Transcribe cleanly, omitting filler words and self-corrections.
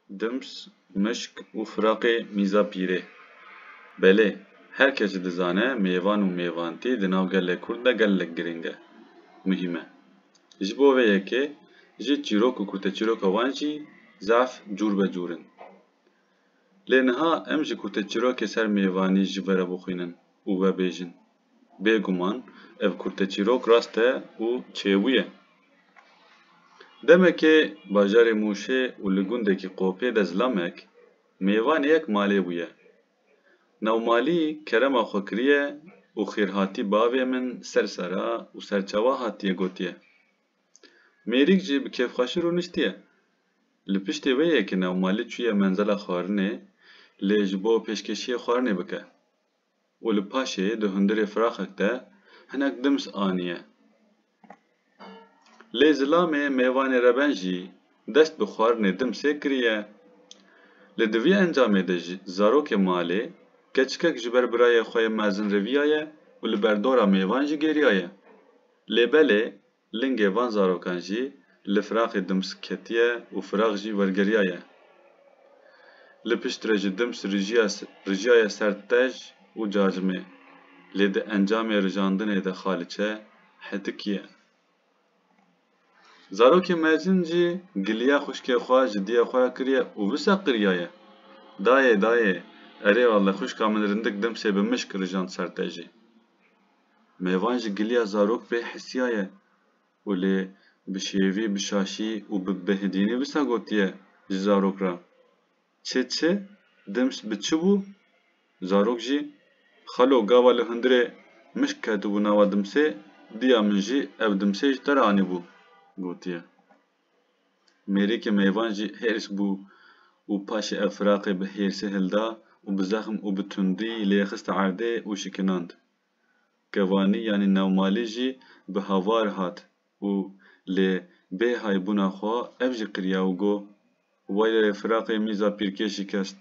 Dims, mişk û firaqê mîza pîrê. Belê, her kes dizane mêvan û mêvantî di nav gelê Kurd de gelek giring e, muhîm e. Ji bo vê yekê, ji çîrok û kurteçîroka wan jî zaf cûrbecûr in. Lê niha em ji kurteçîrokê ser mêvanî ji we re bixwînin û vebêjin: Bêguman ev kurteçîrok rast e û çêbû ye. Demekê bajarê Mûşê û li gundekî Qopê de zilamek, mêvanê yek malê bûye. Navmalî kerema xwe kiriye û xêrhatî bavê min ser sera û serçawa hatiye gotiye. Mêrîk jî bi kêfxweşî rûniştiye. Li piştî vê yekê navmalî çûye menzela xwarinê, lê ji bo pêşkêşiyê xwarinê bike û li paşê di hundirê firaxek de hinek dims aniye. Lê zilamê mêvanê reben jî dest bi xwarinê dimsê kiriye. Li di vî encamê de jî zarokê malê keçikek ji ber birayê xwe yê mezin reviyaye û li berdora mêvan jî gêriyaye. Lê belê, lingê van zarokan jî li firaqê dims ketiye û firaq jî wergeriyaye. Li pişt re ji dims rijiyaye ser tej û cacimê, lê di encamê rijandinê de xaliçe hetikiye. Zarokê mezin jî giliya xwişkê xwe ji dîya xwe re kiriye û wisa qiriyaye: Dayê, dayê, erê valla xwişka min rindik dimsê bi mişk rijand ser tejî. Mêvan ji giliya zarok bê hesiyaye û lê bi şêvî bişaşî û bi bêhidînî wisa gotiye ji zarok re: Çi, dims bi çi bû? Zarok jî: Xalo, gava li hundirê mişk ketibû nava dimsê, diya min jî ev dimsê ji te re anîbû, gotiye. Mêrîkê mêvan jî hêrs bû û paşê ev firaqê bi hêrsê hilda û bi zexm û bi tundî lê xiste erdê û şikinand. Kevanî yanî navmalî jî bi havar hat û lê bê haybûna xwe ev jî qiriya û got: Waylê firaqê mîza pîrkê şikest.